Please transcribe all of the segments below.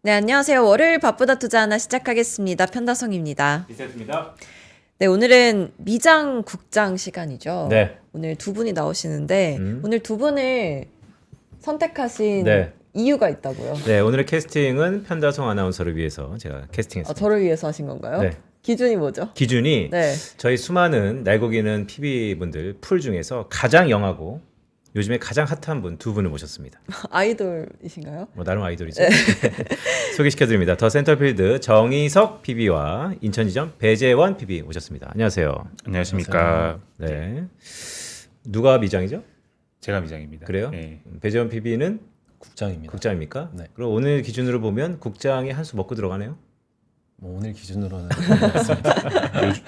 네, 안녕하세요. 월요일 바쁘다 투자 하나 시작하겠습니다. 편다성입니다. 이세트입니다. 네, 오늘은 미장 국장 시간이죠. 네. 오늘 두 분이 나오시는데 오늘 두 분을 선택하신 네. 이유가 있다고요? 네, 오늘의 캐스팅은 편다성 아나운서를 위해서 제가 캐스팅했습니다. 저를 위해서 하신 건가요? 네. 기준이 뭐죠? 기준이 네. 저희 수많은 날고기는 PB분들 풀 중에서 가장 영하고 요즘에 가장 핫한 분 두 분을 모셨습니다. 아이돌이신가요? 뭐 나름 아이돌이죠. 소개시켜드립니다. 더 센터필드 정희석 PB와 인천지점 배재원 PB 오셨습니다. 안녕하세요. 안녕하십니까. 네. 누가 미장이죠? 제가 미장입니다. 그래요? 네. 배재원 PB는 국장입니다. 국장입니까? 네. 그럼 오늘 기준으로 보면 국장이 한 수 먹고 들어가네요. 뭐 오늘 기준으로는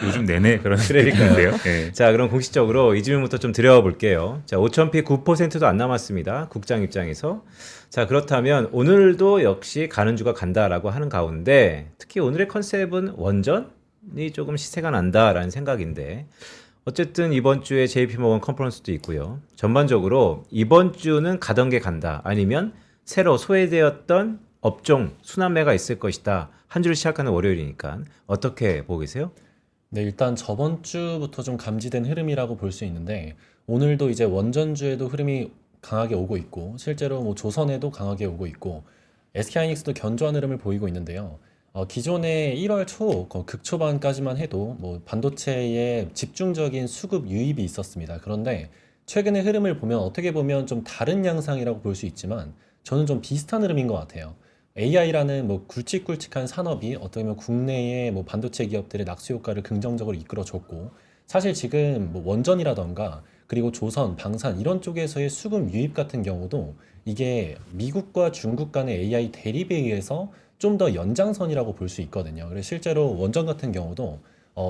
요즘 내내 그런 그러니까요. 느낌인데요. 네. 자, 그럼 공식적으로 이 질문부터 좀 드려볼게요. 자, 5,000피 9%도 안 남았습니다. 국장 입장에서. 자, 그렇다면 오늘도 역시 가는 주가 간다라고 하는 가운데 특히 오늘의 컨셉은 원전이 조금 시세가 난다라는 생각인데 어쨌든 이번 주에 JP모건 컨퍼런스도 있고요. 전반적으로 이번 주는 가던 게 간다. 아니면 새로 소외되었던 업종 순환매가 있을 것이다. 한 주를 시작하는 월요일이니까 어떻게 보고 계세요? 네, 일단 저번 주부터 좀 감지된 흐름이라고 볼 수 있는데 오늘도 이제 원전주에도 흐름이 강하게 오고 있고 실제로 뭐 조선에도 강하게 오고 있고 SK하이닉스도 견조한 흐름을 보이고 있는데요. 기존에 1월 초 극초반까지만 해도 뭐 반도체에 집중적인 수급 유입이 있었습니다. 그런데 최근의 흐름을 보면 어떻게 보면 좀 다른 양상이라고 볼 수 있지만 저는 좀 비슷한 흐름인 것 같아요. AI라는 뭐 굵직굵직한 산업이 어떻게 보면 국내의 뭐 반도체 기업들의 낙수 효과를 긍정적으로 이끌어줬고 사실 지금 뭐 원전이라던가 그리고 조선, 방산 이런 쪽에서의 수급 유입 같은 경우도 이게 미국과 중국 간의 AI 대립에 의해서 좀 더 연장선이라고 볼 수 있거든요. 그래서 실제로 원전 같은 경우도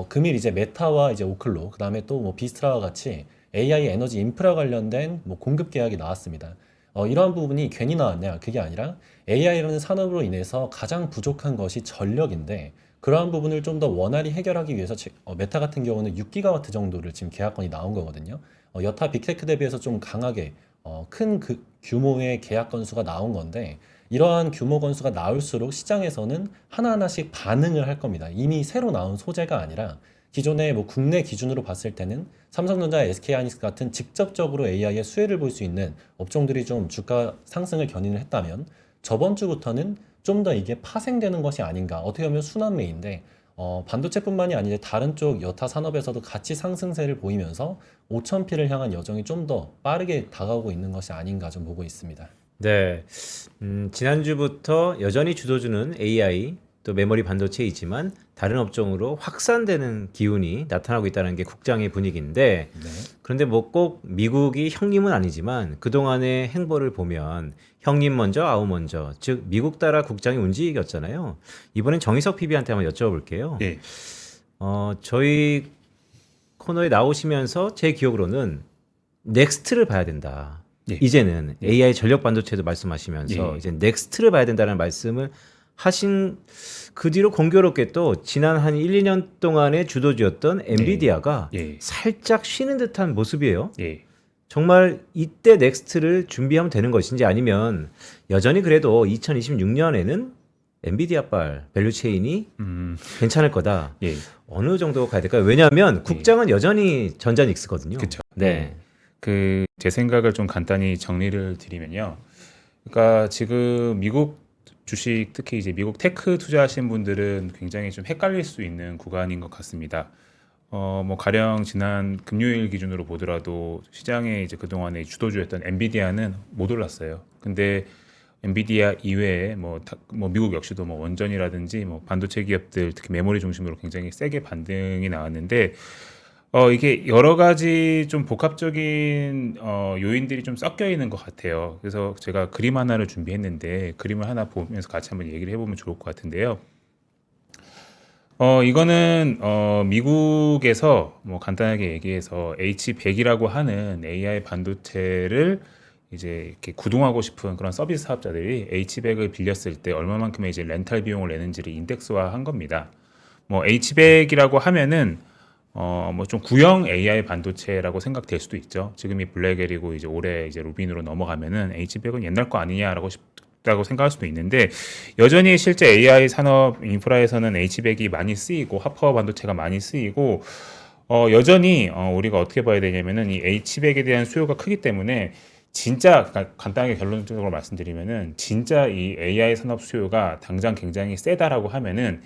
금일 이제 메타와 이제 오클로 그다음에 또 뭐 비스트라와 같이 AI 에너지 인프라 관련된 뭐 공급 계약이 나왔습니다. 이러한 부분이 괜히 나왔냐? 그게 아니라 AI라는 산업으로 인해서 가장 부족한 것이 전력인데 그러한 부분을 좀 더 원활히 해결하기 위해서 메타 같은 경우는 6기가와트 정도를 지금 계약건이 나온 거거든요. 여타 빅테크 대비해서 좀 강하게 큰 규모의 계약 건수가 나온 건데 이러한 규모 건수가 나올수록 시장에서는 하나하나씩 반응을 할 겁니다. 이미 새로 나온 소재가 아니라 기존의 뭐 국내 기준으로 봤을 때는 삼성전자, SK하이닉스 같은 직접적으로 AI의 수혜를 볼 수 있는 업종들이 좀 주가 상승을 견인을 했다면 저번 주부터는 좀 더 이게 파생되는 것이 아닌가. 어떻게 보면 순환매인데 반도체뿐만이 아니라 다른 쪽 여타 산업에서도 같이 상승세를 보이면서 5,000피를 향한 여정이 좀 더 빠르게 다가오고 있는 것이 아닌가 좀 보고 있습니다. 네, 지난주부터 여전히 주도주는 AI 또 메모리 반도체이지만 다른 업종으로 확산되는 기운이 나타나고 있다는 게 국장의 분위기인데 네. 그런데 뭐 꼭 미국이 형님은 아니지만 그동안의 행보를 보면 형님 먼저 아우 먼저 즉 미국 따라 국장이 움직였잖아요. 이번엔 정희석 PB한테 한번 여쭤볼게요. 예. 저희 코너에 나오시면서 제 기억으로는 넥스트를 봐야 된다. 예. 이제는 AI 전력 반도체도 말씀하시면서 예. 이제 넥스트를 봐야 된다는 말씀을 하신 그 뒤로 공교롭게 또 지난 한 1, 2년 동안의 주도주였던 엔비디아가 예. 살짝 쉬는 듯한 모습이에요. 예. 정말 이때 넥스트를 준비하면 되는 것인지 아니면 여전히 그래도 2026년에는 엔비디아발 밸류체인이 괜찮을 거다. 예. 어느 정도 가야 될까요? 왜냐하면 국장은 여전히 전자닉스거든요. 그쵸. 네. 제 생각을 좀 간단히 정리를 드리면요. 그러니까 지금 미국 주식 특히 이제 미국 테크 투자하신 분들은 굉장히 좀 헷갈릴 수 있는 구간인 것 같습니다. 뭐 가령 지난 금요일 기준으로 보더라도 시장에 이제 그동안의 주도주였던 엔비디아는 못 올랐어요. 근데 엔비디아 이외에 뭐 미국 역시도 뭐 원전이라든지 뭐 반도체 기업들 특히 메모리 중심으로 굉장히 세게 반등이 나왔는데 이게 여러 가지 좀 복합적인 요인들이 좀 섞여 있는 것 같아요. 그래서 제가 그림 하나를 준비했는데 그림을 하나 보면서 같이 한번 얘기를 해보면 좋을 것 같은데요. 이거는 미국에서 뭐 간단하게 얘기해서 H100이라고 하는 AI 반도체를 이제 이렇게 구동하고 싶은 그런 서비스 사업자들이 H100을 빌렸을 때 얼마만큼의 이제 렌탈 비용을 내는지를 인덱스화한 겁니다. 뭐 H100이라고 하면은 뭐 좀 구형 AI 반도체라고 생각될 수도 있죠. 지금이 블랙엘이고 이제 올해 이제 루빈으로 넘어가면은 H100은 옛날 거 아니냐라고 다고 생각할 수도 있는데 여전히 실제 AI 산업 인프라에서는 H백이 많이 쓰이고 하퍼 반도체가 많이 쓰이고 여전히 우리가 어떻게 봐야 되냐면은 이 H백에 대한 수요가 크기 때문에 진짜 간단하게 결론적으로 말씀드리면은 진짜 이 AI 산업 수요가 당장 굉장히 세다라고 하면은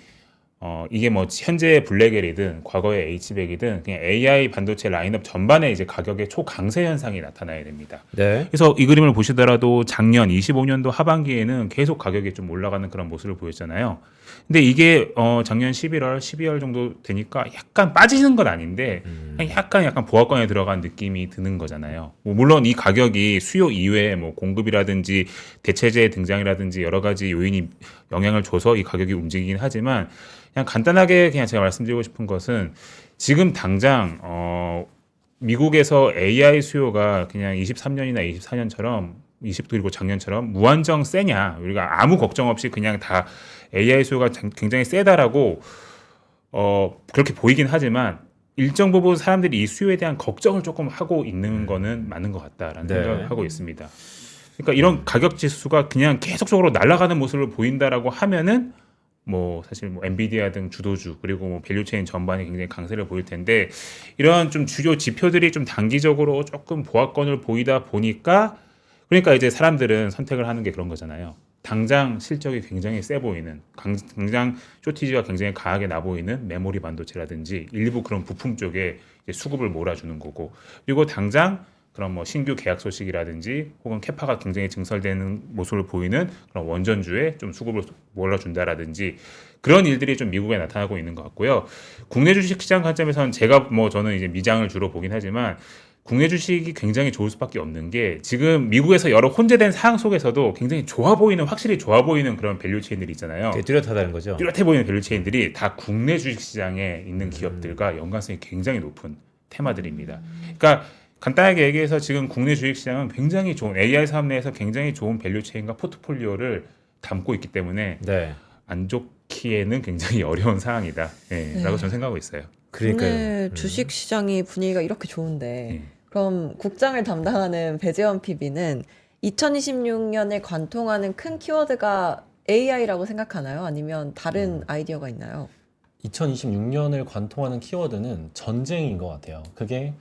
이게 뭐 현재 블랙엘이든 과거의 H백이든 그냥 AI 반도체 라인업 전반에 이제 가격의 초강세 현상이 나타나야 됩니다. 네. 그래서 이 그림을 보시더라도 작년 25년도 하반기에는 계속 가격이 좀 올라가는 그런 모습을 보였잖아요. 근데 이게 작년 11월, 12월 정도 되니까 약간 빠지는 건 아닌데 그냥 약간 보합권에 들어간 느낌이 드는 거잖아요. 뭐 물론 이 가격이 수요 이외에 뭐 공급이라든지 대체재 등장이라든지 여러 가지 요인이 영향을 줘서 이 가격이 움직이긴 하지만 그냥 간단하게 그냥 제가 말씀드리고 싶은 것은 지금 당장 미국에서 AI 수요가 그냥 23년이나 24년처럼 그리고 작년처럼 무한정 세냐 우리가 아무 걱정 없이 그냥 다 AI 수요가 굉장히 세다라고 그렇게 보이긴 하지만 일정 부분 사람들이 이 수요에 대한 걱정을 조금 하고 있는 거는 맞는 것 같다라는 네. 생각을 하고 있습니다. 그러니까 이런 가격 지수가 그냥 계속적으로 날아가는 모습을 보인다라고 하면은 뭐 사실 뭐 엔비디아 등 주도주 그리고 뭐 밸류체인 전반이 굉장히 강세를 보일 텐데 이런 좀 주요 지표들이 좀 단기적으로 조금 보합권을 보이다 보니까 그러니까 이제 사람들은 선택을 하는 게 그런 거잖아요. 당장 실적이 굉장히 세 보이는 당장 쇼티지가 굉장히 강하게 나 보이는 메모리 반도체라든지 일부 그런 부품 쪽에 이제 수급을 몰아주는 거고 그리고 당장 그런 뭐 신규 계약 소식이라든지 혹은 캐파가 굉장히 증설되는 모습을 보이는 그런 원전주에 좀 수급을 몰아준다라든지 그런 일들이 좀 미국에 나타나고 있는 것 같고요. 국내 주식 시장 관점에서는 저는 이제 미장을 주로 보긴 하지만 국내 주식이 굉장히 좋을 수밖에 없는 게 지금 미국에서 여러 혼재된 상황 속에서도 굉장히 확실히 좋아 보이는 그런 밸류 체인들이 있잖아요. 되게 뚜렷하다는 거죠. 뚜렷해 보이는 밸류 체인들이 다 국내 주식 시장에 있는 기업들과 연관성이 굉장히 높은 테마들입니다. 그러니까 간단하게 얘기해서 지금 국내 주식 시장은 굉장히 좋은 AI 사업 내에서 굉장히 좋은 밸류 체인과 포트폴리오를 담고 있기 때문에 네. 안 좋기에는 굉장히 어려운 상황이다. 라고 저는 생각하고 있어요. 그러니까요. 국내 주식 시장이 분위기가 이렇게 좋은데 그럼 국장을 담당하는 배재원 PB는 2026년에 관통하는 큰 키워드가 AI라고 생각하나요? 아니면 다른 아이디어가 있나요? 2026년을 관통하는 키워드는 전쟁인 것 같아요. 그게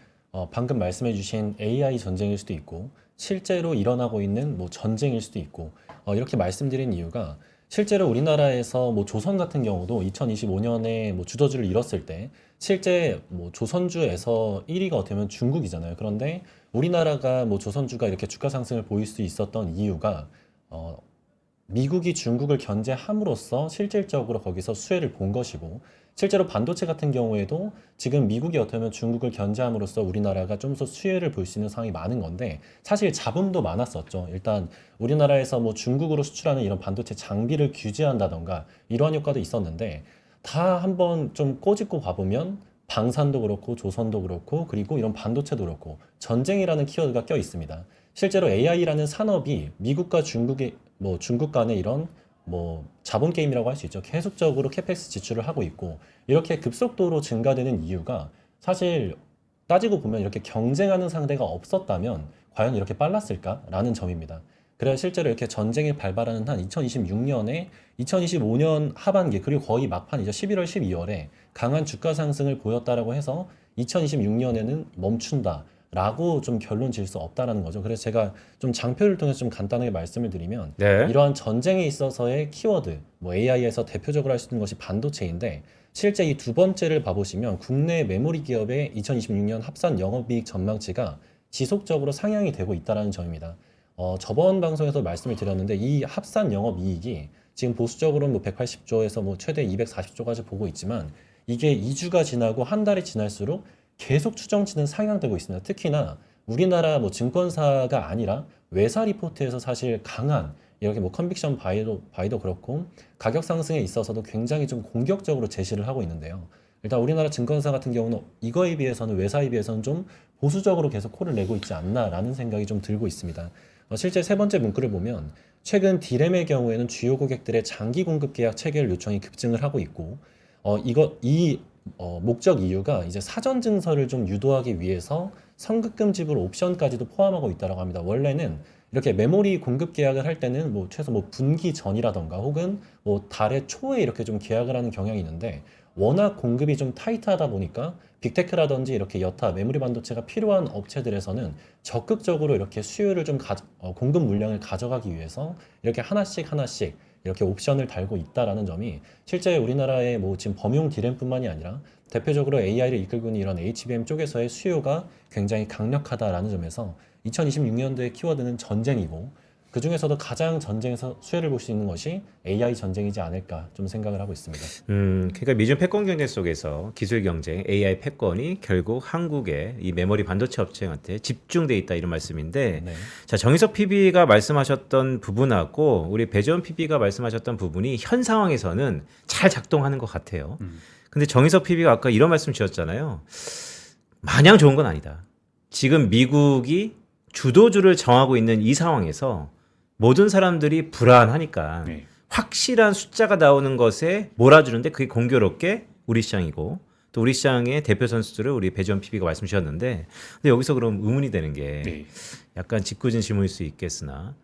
방금 말씀해주신 AI 전쟁일 수도 있고 실제로 일어나고 있는 뭐 전쟁일 수도 있고 이렇게 말씀드린 이유가 실제로 우리나라에서 뭐 조선 같은 경우도 2025년에 뭐 주도주를 잃었을 때 실제 뭐 조선주에서 1위가 어떻게 보면 중국이잖아요. 그런데 우리나라가 뭐 조선주가 이렇게 주가 상승을 보일 수 있었던 이유가 미국이 중국을 견제함으로써 실질적으로 거기서 수혜를 본 것이고 실제로 반도체 같은 경우에도 지금 미국이 어떻게 보면 중국을 견제함으로써 우리나라가 좀 더 수혜를 볼 수 있는 상황이 많은 건데 사실 잡음도 많았었죠. 일단 우리나라에서 뭐 중국으로 수출하는 이런 반도체 장비를 규제한다던가 이러한 효과도 있었는데 다 한번 좀 꼬집고 봐보면 방산도 그렇고 조선도 그렇고 그리고 이런 반도체도 그렇고 전쟁이라는 키워드가 껴 있습니다. 실제로 AI라는 산업이 미국과 중국 간의 이런 뭐 자본 게임이라고 할 수 있죠. 계속적으로 캐펙스 지출을 하고 있고 이렇게 급속도로 증가되는 이유가 사실 따지고 보면 이렇게 경쟁하는 상대가 없었다면 과연 이렇게 빨랐을까라는 점입니다. 그래서 실제로 이렇게 전쟁이 발발하는 한 2026년에 2025년 하반기 그리고 거의 막판이죠. 11월, 12월에 강한 주가 상승을 보였다라고 해서 2026년에는 멈춘다. 라고 좀 결론 지을 수 없다라는 거죠. 그래서 제가 좀 장표를 통해서 좀 간단하게 말씀을 드리면 네. 이러한 전쟁에 있어서의 키워드, 뭐 AI에서 대표적으로 할 수 있는 것이 반도체인데 실제 이 두 번째를 봐보시면 국내 메모리 기업의 2026년 합산 영업이익 전망치가 지속적으로 상향이 되고 있다는 점입니다. 저번 방송에서 말씀을 드렸는데 이 합산 영업이익이 지금 보수적으로는 뭐 180조에서 뭐 최대 240조까지 보고 있지만 이게 2주가 지나고 한 달이 지날수록 계속 추정치는 상향되고 있습니다. 특히나 우리나라 뭐 증권사가 아니라 외사 리포트에서 사실 강한 이렇게 뭐 컨빅션 바이도 그렇고 가격 상승에 있어서도 굉장히 좀 공격적으로 제시를 하고 있는데요. 일단 우리나라 증권사 같은 경우는 이거에 비해서는 외사에 비해서는 좀 보수적으로 계속 콜을 내고 있지 않나라는 생각이 좀 들고 있습니다. 실제 세 번째 문구를 보면 최근 D램의 경우에는 주요 고객들의 장기 공급 계약 체결 요청이 급증을 하고 있고 목적 이유가 이제 사전 증설을 좀 유도하기 위해서 선급금 지불 옵션까지도 포함하고 있다고 합니다. 원래는 이렇게 메모리 공급 계약을 할 때는 뭐 최소 뭐 분기 전이라던가 혹은 뭐 달의 초에 이렇게 좀 계약을 하는 경향이 있는데 워낙 공급이 좀 타이트하다 보니까 빅테크라든지 이렇게 여타 메모리 반도체가 필요한 업체들에서는 적극적으로 이렇게 수요를 좀 공급 물량을 가져가기 위해서 이렇게 하나씩 하나씩 이렇게 옵션을 달고 있다라는 점이 실제 우리나라의 뭐 지금 범용 디램뿐만이 아니라 대표적으로 AI를 이끌고 있는 이런 HBM 쪽에서의 수요가 굉장히 강력하다라는 점에서 2026년도의 키워드는 전쟁이고 그 중에서도 가장 전쟁에서 수혜를 볼 수 있는 것이 AI 전쟁이지 않을까 좀 생각을 하고 있습니다. 그러니까 미중 패권 경쟁 속에서 기술 경쟁, AI 패권이 결국 한국의 이 메모리 반도체 업체한테 집중돼 있다 이런 말씀인데, 네. 자 정희석 PB가 말씀하셨던 부분하고 우리 배재원 PB가 말씀하셨던 부분이 현 상황에서는 잘 작동하는 것 같아요. 근데 정희석 PB가 아까 이런 말씀 주셨잖아요. 마냥 좋은 건 아니다. 지금 미국이 주도주를 정하고 있는 이 상황에서 모든 사람들이 불안하니까 네. 확실한 숫자가 나오는 것에 몰아주는데 그게 공교롭게 우리 시장이고 또 우리 시장의 대표 선수들을 우리 배지원 PB가 말씀 주셨는데, 근데 여기서 그럼 의문이 되는 게 네. 약간 짓궂은 질문일 수 있겠으나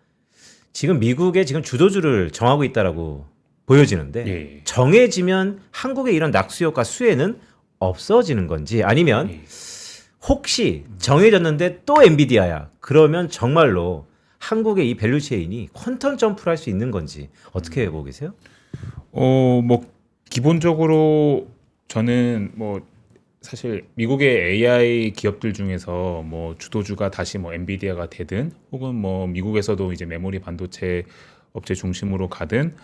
지금 미국의 지금 주도주를 정하고 있다라고 보여지는데 예. 정해지면 한국의 이런 낙수효과 수혜는 없어지는 건지 아니면 예. 혹시 정해졌는데 또 엔비디아야 그러면 정말로 한국의 이 밸류체인이 퀀텀 점프를 할 수 있는 건지 어떻게 보고 계세요? 뭐 기본적으로 저는 뭐 사실 미국의 AI 기업들 중에서 뭐 주도주가 다시 뭐 엔비디아가 되든 혹은 뭐 미국에서도 이제 메모리 반도체 업체 중심으로 가든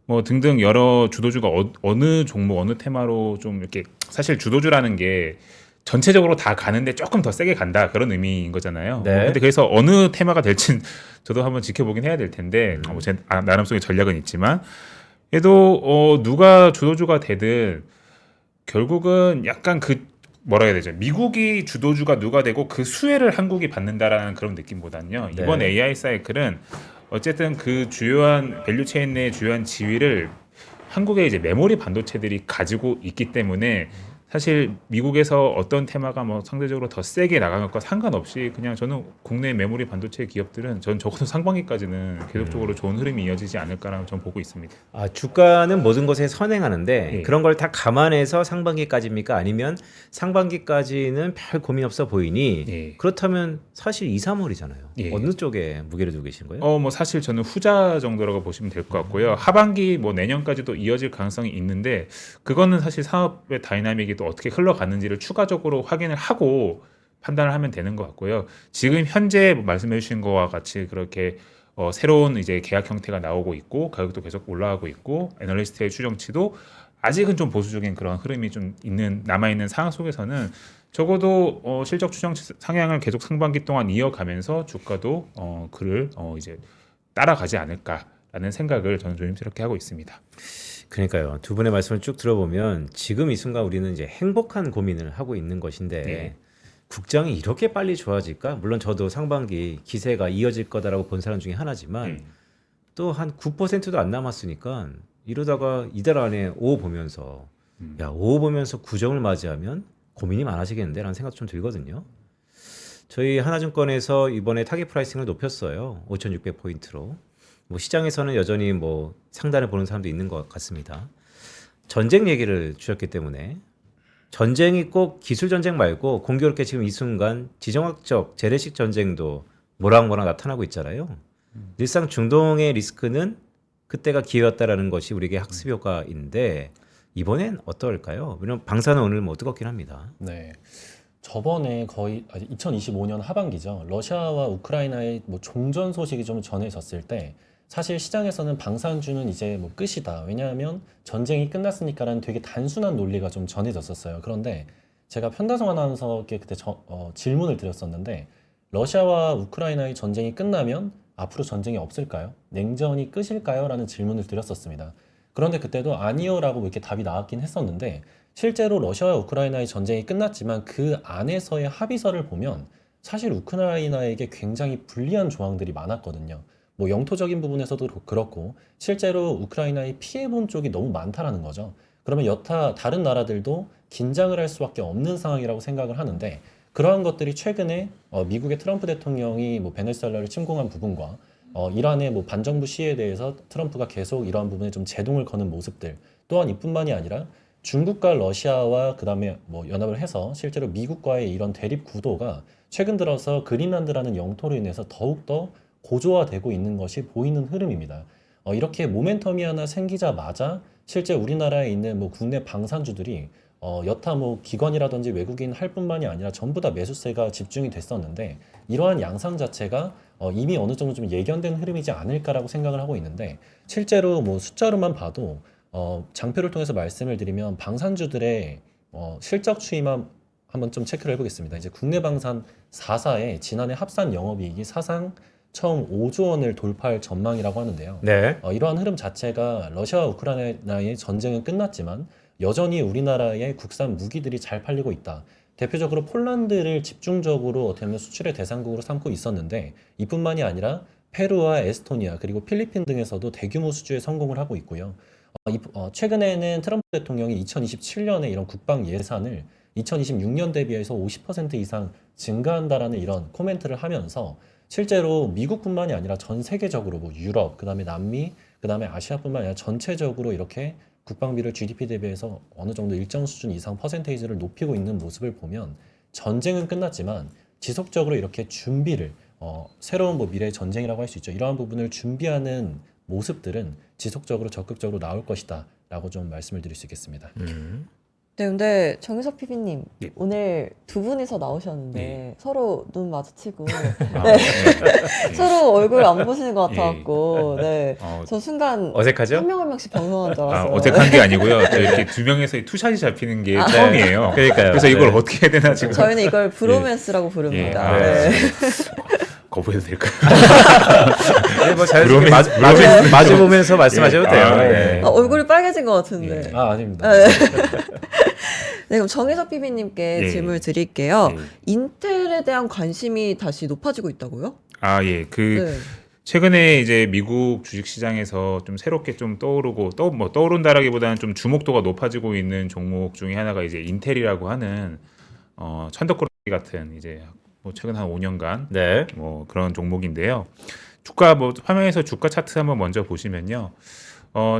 뭐 등등 여러 주도주가 어느 종목 어느 테마로 좀 이렇게 사실 주도주라는 게 전체적으로 다 가는데 조금 더 세게 간다 그런 의미인 거잖아요. 네. 근데 그래서 어느 테마가 될진 저도 한번 지켜보긴 해야 될 텐데 뭐 제 나름속의 전략은 있지만 그래도 누가 주도주가 되든 결국은 약간 그 뭐라 해야 되죠? 미국이 주도주가 누가 되고 그 수혜를 한국이 받는다라는 그런 느낌보다는요. 네. 이번 AI 사이클은 어쨌든 그 주요한 밸류체인 내 주요한 지위를 한국의 이제 메모리 반도체들이 가지고 있기 때문에 사실 미국에서 어떤 테마가 뭐 상대적으로 더 세게 나가는 것과 상관없이 그냥 저는 국내 메모리 반도체 기업들은 전 적어도 상반기까지는 계속적으로 좋은 흐름이 이어지지 않을까라고 저는 보고 있습니다. 아, 주가는 모든 것에 선행하는데 예. 그런 걸 다 감안해서 상반기까지입니까? 아니면 상반기까지는 별 고민 없어 보이니 예. 그렇다면 사실 2, 3월이잖아요. 예. 어느 쪽에 무게를 두고 계신 거예요? 뭐 사실 저는 후자 정도라고 보시면 될 것 같고요. 하반기 뭐 내년까지도 이어질 가능성이 있는데 그거는 사실 사업의 다이나믹이 또 어떻게 흘러가는지를 추가적으로 확인을 하고 판단을 하면 되는 것 같고요. 지금 현재 말씀해 주신 거와 같이 그렇게 새로운 이제 계약 형태가 나오고 있고 가격도 계속 올라가고 있고 애널리스트의 추정치도 아직은 좀 보수적인 그런 흐름이 좀 있는 남아있는 상황 속에서는 적어도 실적 추정 상향을 계속 상반기 동안 이어가면서 주가도 그를 이제 따라가지 않을까라는 생각을 저는 조심스럽게 하고 있습니다. 그러니까요. 두 분의 말씀을 쭉 들어보면 지금 이 순간 우리는 이제 행복한 고민을 하고 있는 것인데 네. 국장이 이렇게 빨리 좋아질까? 물론 저도 상반기 기세가 이어질 거다라고 본 사람 중에 하나지만 또 한 9%도 안 남았으니까 이러다가 이달 안에 5 보면서 야, 5 보면서 구정을 맞이하면 고민이 많아지겠는데 라는 생각 좀 들거든요. 저희 하나증권에서 이번에 타겟 프라이싱을 높였어요. 5,600포인트로. 뭐 시장에서는 여전히 뭐 상단을 보는 사람도 있는 것 같습니다. 전쟁 얘기를 주셨기 때문에 전쟁이 꼭 기술 전쟁 말고 공교롭게 지금 이 순간 지정학적 재래식 전쟁도 모락모락 나타나고 있잖아요. 일상 중동의 리스크는 그때가 기회였다라는 것이 우리에게 학습 효과인데 이번엔 어떨까요? 왜냐면 방사는 오늘 뭐 뜨겁긴 합니다. 네. 저번에 거의 2025년 하반기죠. 러시아와 우크라이나의 뭐 종전 소식이 좀 전해졌을 때 사실 시장에서는 방산주는 이제 뭐 끝이다. 왜냐하면 전쟁이 끝났으니까라는 되게 단순한 논리가 좀 전해졌었어요. 그런데 제가 편다성 아나운서께 그때 질문을 드렸었는데 러시아와 우크라이나의 전쟁이 끝나면 앞으로 전쟁이 없을까요? 냉전이 끝일까요? 라는 질문을 드렸었습니다. 그런데 그때도 아니요라고 이렇게 답이 나왔긴 했었는데 실제로 러시아와 우크라이나의 전쟁이 끝났지만 그 안에서의 합의서를 보면 사실 우크라이나에게 굉장히 불리한 조항들이 많았거든요. 뭐 영토적인 부분에서도 그렇고 실제로 우크라이나의 피해본 쪽이 너무 많다라는 거죠. 그러면 여타 다른 나라들도 긴장을 할 수밖에 없는 상황이라고 생각을 하는데 그러한 것들이 최근에 미국의 트럼프 대통령이 뭐 베네수엘라를 침공한 부분과 이란의 뭐 반정부 시위에 대해서 트럼프가 계속 이러한 부분에 좀 제동을 거는 모습들 또한 이뿐만이 아니라 중국과 러시아와 그다음에 뭐 연합을 해서 실제로 미국과의 이런 대립 구도가 최근 들어서 그린란드라는 영토로 인해서 더욱더 고조화되고 있는 것이 보이는 흐름입니다. 이렇게 모멘텀이 하나 생기자마자 실제 우리나라에 있는 뭐 국내 방산주들이 여타 뭐 기관이라든지 외국인 할 뿐만이 아니라 전부 다 매수세가 집중이 됐었는데 이러한 양상 자체가 이미 어느 정도 좀 예견된 흐름이지 않을까라고 생각을 하고 있는데 실제로 뭐 숫자로만 봐도 장표를 통해서 말씀을 드리면 방산주들의 실적 추이만 한번 좀 체크를 해보겠습니다. 이제 국내 방산 4사의 지난해 합산 영업이익이 사상 처음 5조 원을 돌파할 전망이라고 하는데요. 네. 이러한 흐름 자체가 러시아와 우크라이나의 전쟁은 끝났지만 여전히 우리나라의 국산 무기들이 잘 팔리고 있다. 대표적으로 폴란드를 집중적으로 어떻게 보면 수출의 대상국으로 삼고 있었는데 이뿐만이 아니라 페루와 에스토니아 그리고 필리핀 등에서도 대규모 수주에 성공을 하고 있고요. 최근에는 트럼프 대통령이 2027년에 이런 국방 예산을 2026년 대비해서 50% 이상 증가한다라는 이런 코멘트를 하면서 실제로 미국뿐만이 아니라 전 세계적으로 뭐 유럽, 그다음에 남미, 그다음에 아시아뿐만 아니라 전체적으로 이렇게 국방비를 GDP 대비해서 어느 정도 일정 수준 이상 퍼센테이지를 높이고 있는 모습을 보면 전쟁은 끝났지만 지속적으로 이렇게 준비를 새로운 뭐 미래의 전쟁이라고 할 수 있죠. 이러한 부분을 준비하는 모습들은 지속적으로 적극적으로 나올 것이다라고 좀 말씀을 드릴 수 있겠습니다. 네, 근데 정유석 PB님 예. 오늘 두 분이서 나오셨는데 예. 서로 눈 마주치고 아, 네. 네. 서로 얼굴 안 보시는 것 같아갖고 네. 저 순간 어색하죠? 한 명 한 명씩 방송한 줄 알았어요. 어색한 게 아니고요. 저 이렇게 두 명에서 투샷이 잡히는 게 처음이에요. 그러니까요. 그래서 이걸 네. 어떻게 해야 되나 지금. 저희는 이걸 브로맨스라고 부릅니다. 예. 네. 거부해도 될까요? 네, 뭐 자연스럽게 마주보면서 말씀하셔도 돼요. 아, 네. 얼굴이 빨개진 것 같은데. 아닙니다. 네. 네, 그럼 정혜석 PB님께 예. 질문을 드릴게요. 예. 인텔에 대한 관심이 다시 높아지고 있다고요? 아, 예. 네. 최근에 이제 미국 주식 시장에서 좀 새롭게 좀 떠오르고 떠오른다라기보다는 좀 주목도가 높아지고 있는 종목 중에 하나가 이제 인텔이라고 하는 천덕꾸러기 같은 이제 뭐 최근 한 5년간 네. 뭐 그런 종목인데요. 주가 뭐 화면에서 주가 차트 한번 먼저 보시면요.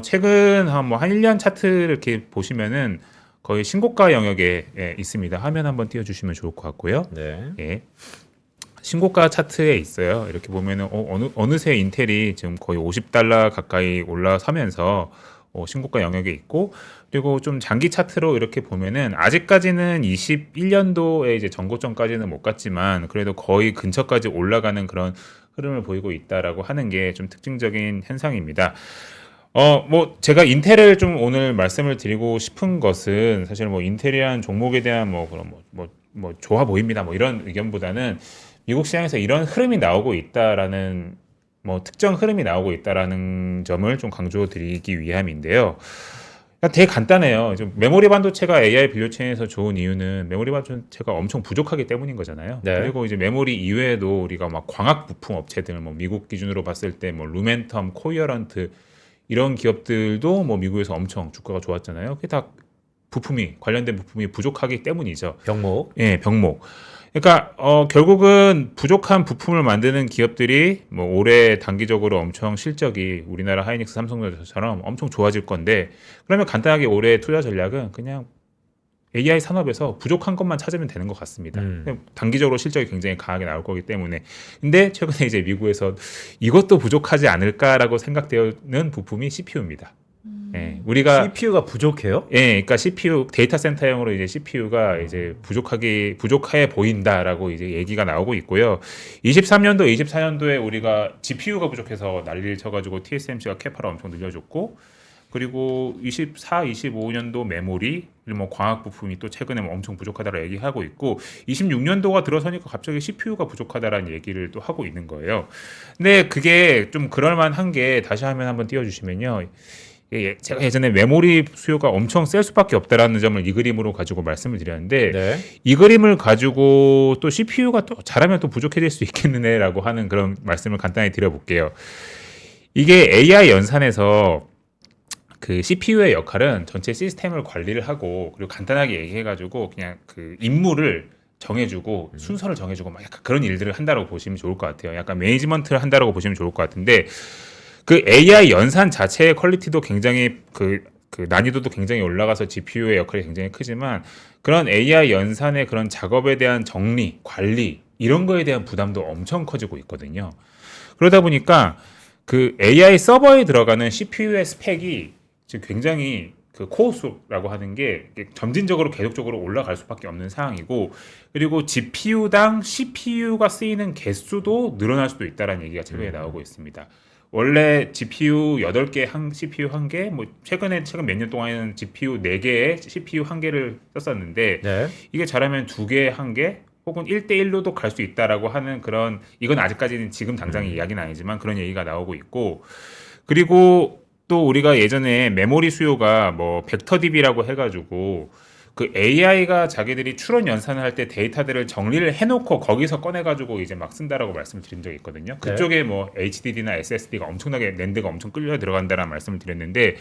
최근 한 1년 차트 이렇게 보시면은 거의 신고가 영역에 있습니다. 화면 한번 띄워 주시면 좋을 것 같고요. 네. 예. 신고가 차트에 있어요. 이렇게 보면은 어느새 인텔이 지금 거의 $50 가까이 올라서면서 신고가 영역에 있고, 그리고 좀 장기 차트로 이렇게 보면은 아직까지는 21년도에 이제 전고점까지는 못 갔지만 그래도 거의 근처까지 올라가는 그런 흐름을 보이고 있다라고 하는 게 좀 특징적인 현상입니다. 뭐 제가 인텔을 좀 오늘 말씀을 드리고 싶은 것은 사실 뭐 인텔이라는 종목에 대한 뭐 그런 뭐 좋아 보입니다. 뭐 이런 의견보다는 미국 시장에서 이런 흐름이 나오고 있다라는 뭐 특정 흐름이 나오고 있다라는 점을 좀 강조드리기 위함인데요. 되게 간단해요. 좀 메모리 반도체가 AI 밸류체인에서 좋은 이유는 메모리 반도체가 엄청 부족하기 때문인 거잖아요. 네. 그리고 이제 메모리 이외에도 우리가 막 광학 부품 업체들, 뭐 미국 기준으로 봤을 때 뭐 루멘텀, 코이어런트 이런 기업들도 뭐 미국에서 엄청 주가가 좋았잖아요. 그게 다 관련된 부품이 부족하기 때문이죠. 병목. 예, 병목. 그러니까 결국은 부족한 부품을 만드는 기업들이 뭐 올해 단기적으로 엄청 실적이 우리나라 하이닉스, 삼성전자처럼 엄청 좋아질 건데, 그러면 간단하게 올해 투자 전략은 그냥 AI 산업에서 부족한 것만 찾으면 되는 것 같습니다. 단기적으로 실적이 굉장히 강하게 나올 거기 때문에. 근데 최근에 이제 미국에서 이것도 부족하지 않을까라고 생각되는 부품이 CPU입니다. 예, 우리가 CPU가 부족해요? 예, 그러니까 CPU 데이터 센터용으로 이제 CPU가 이제 부족해 보인다라고 이제 얘기가 나오고 있고요. 23년도, 24년도에 우리가 GPU가 부족해서 난리를 쳐가지고 TSMC가 캐파를 엄청 늘려줬고, 그리고 24, 25년도 메모리, 그리고 뭐 광학 부품이 또 최근에 뭐 엄청 부족하다라고 얘기하고 있고, 26년도가 들어서니까 갑자기 CPU가 부족하다라는 얘기를 또 하고 있는 거예요. 근데 그게 좀 그럴만한 게, 다시 화면 한번 띄워주시면요. 제가 예전에 메모리 수요가 엄청 셀 수밖에 없다라는 점을 이 그림으로 가지고 말씀을 드렸는데, 네. 이 그림을 가지고 또 CPU가 또 잘하면 또 부족해질 수 있겠네라고 하는 그런 말씀을 간단히 드려볼게요. 이게 AI 연산에서 그 CPU의 역할은 전체 시스템을 관리를 하고, 그리고 간단하게 얘기해가지고 그냥 그 임무를 정해주고 순서를 정해주고 막 약간 그런 일들을 한다라고 보시면 좋을 것 같아요. 약간 매니지먼트를 한다라고 보시면 좋을 것 같은데 그 AI 연산 자체의 퀄리티도 굉장히 그 난이도도 굉장히 올라가서 GPU의 역할이 굉장히 크지만 그런 AI 연산의 그런 작업에 대한 정리, 관리 이런 거에 대한 부담도 엄청 커지고 있거든요. 그러다 보니까 그 AI 서버에 들어가는 CPU의 스펙이 지금 굉장히 그 코어 수라고 하는 게 점진적으로 계속적으로 올라갈 수밖에 없는 상황이고 그리고 GPU당 CPU가 쓰이는 개수도 늘어날 수도 있다라는 얘기가 최근에 나오고 있습니다. 원래 GPU 8개, CPU 1개, 뭐 최근 몇 년 동안에는 GPU 4개에 CPU 1개를 썼었는데 네. 이게 잘하면 2개, 1개 혹은 1대1로도 갈 수 있다라고 하는 그런 이건 아직까지는 지금 당장의 이야기는 아니지만 그런 얘기가 나오고 있고 그리고 또 우리가 예전에 메모리 수요가 뭐 벡터DB라고 해가지고 그 AI가 자기들이 추론 연산을 할 때 데이터들을 정리를 해놓고 거기서 꺼내가지고 이제 막 쓴다라고 말씀을 드린 적이 있거든요. 그쪽에 뭐 HDD나 SSD가 엄청나게 낸드가 엄청 끌려 들어간다라는 말씀을 드렸는데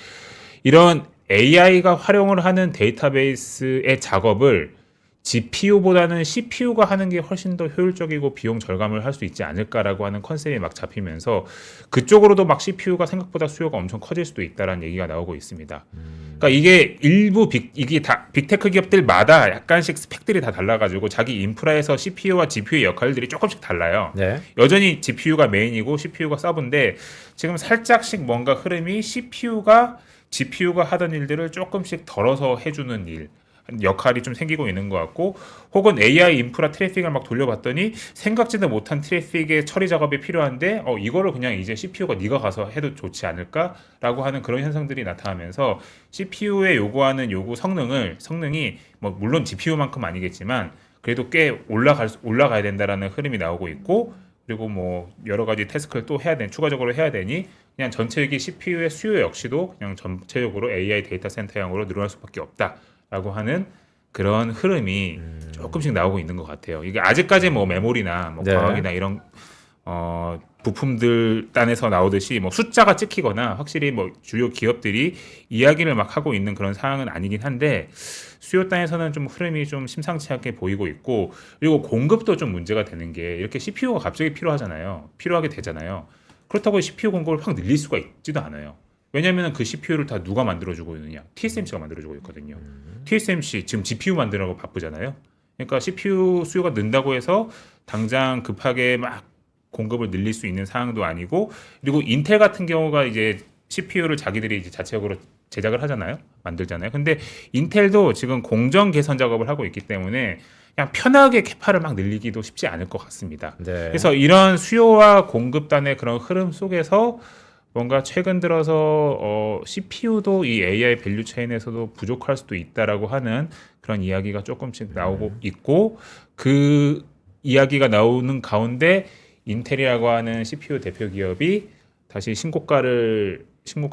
이런 AI가 활용을 하는 데이터베이스의 작업을 GPU보다는 CPU가 하는 게 훨씬 더 효율적이고 비용 절감을 할 수 있지 않을까라고 하는 컨셉이 막 잡히면서 그쪽으로도 막 CPU가 생각보다 수요가 엄청 커질 수도 있다라는 얘기가 나오고 있습니다. 그러니까 이게 이게 다 빅테크 기업들마다 약간씩 스펙들이 다 달라가지고 자기 인프라에서 CPU와 GPU의 역할들이 조금씩 달라요. 네. 여전히 GPU가 메인이고 CPU가 서브인데 지금 살짝씩 뭔가 흐름이 GPU가 하던 일들을 조금씩 덜어서 해주는 일 역할이 좀 생기고 있는 것 같고 혹은 AI 인프라 트래픽을 막 돌려봤더니 생각지도 못한 트래픽의 처리 작업이 필요한데 이거를 그냥 이제 CPU가 네가 가서 해도 좋지 않을까라고 하는 그런 현상들이 나타나면서 CPU에 요구하는 성능이 뭐 물론 GPU만큼 아니겠지만 그래도 꽤 올라가야 된다라는 흐름이 나오고 있고 그리고 뭐 여러 가지 태스크를 또 추가적으로 해야 되니 그냥 전체적인 CPU의 수요 역시도 그냥 전체적으로 AI 데이터 센터형으로 늘어날 수밖에 없다라고 하는 그런 흐름이 조금씩 나오고 있는 것 같아요. 이게 아직까지 뭐 메모리나 뭐 네. 과학이나 이런 부품들 단에서 나오듯이 뭐 숫자가 찍히거나 확실히 뭐 주요 기업들이 이야기를 막 하고 있는 그런 상황은 아니긴 한데 수요 단에서는 좀 흐름이 좀 심상치 않게 보이고 있고 그리고 공급도 좀 문제가 되는 게 이렇게 CPU가 갑자기 필요하게 되잖아요. 그렇다고 CPU 공급을 확 늘릴 수가 있지도 않아요. 왜냐하면 그 CPU를 다 누가 만들어주고 있느냐? TSMC가 만들어주고 있거든요. TSMC 지금 GPU 만들라고 바쁘잖아요. 그러니까 CPU 수요가 는다고 해서 당장 급하게 막 공급을 늘릴 수 있는 상황도 아니고 그리고 인텔 같은 경우가 이제 CPU를 자기들이 이제 자체적으로 제작을 하잖아요. 만들잖아요. 근데 인텔도 지금 공정 개선 작업을 하고 있기 때문에 그냥 편하게 캐파를 막 늘리기도 쉽지 않을 것 같습니다. 네. 그래서 이런 수요와 공급단의 그런 흐름 속에서 뭔가 최근 들어서 CPU도 이 AI 밸류 체인에서도 부족할 수도 있다라고 하는 그런 이야기가 조금씩 나오고 있고 그 이야기가 나오는 가운데 인텔이라고 하는 CPU 대표 기업이 다시 신고가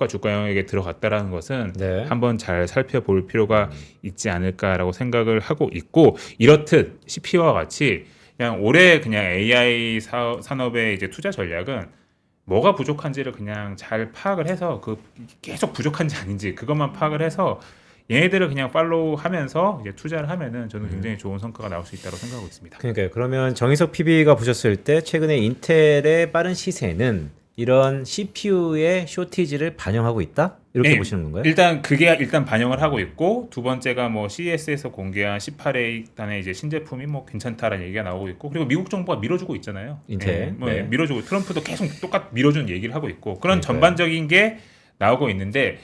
주가 영역에 들어갔다라는 것은 네. 한번 잘 살펴볼 필요가 있지 않을까라고 생각을 하고 있고 이렇듯 CPU와 같이 그냥 올해 그냥 AI 산업의 이제 투자 전략은 뭐가 부족한지를 그냥 잘 파악을 해서 계속 부족한지 아닌지 그것만 파악을 해서 얘네들을 그냥 팔로우하면서 이제 투자를 하면은 저는 굉장히 좋은 성과가 나올 수 있다고 생각하고 있습니다. 그러니까요. 그러면 정희석 PB가 보셨을 때 최근에 인텔의 빠른 시세는 이런 CPU의 쇼티지를 반영하고 있다? 이렇게 네, 보시는 건가요? 일단 반영을 하고 있고 두 번째가 뭐 CES에서 공개한 18A 단의 이제 신제품이 뭐 괜찮다라는 얘기가 나오고 있고 그리고 미국 정부가 밀어주고 있잖아요. 인텔. 뭐 네. 밀어주고 트럼프도 계속 똑같이 밀어주는 얘기를 하고 있고 그런 그러니까요. 전반적인 게 나오고 있는데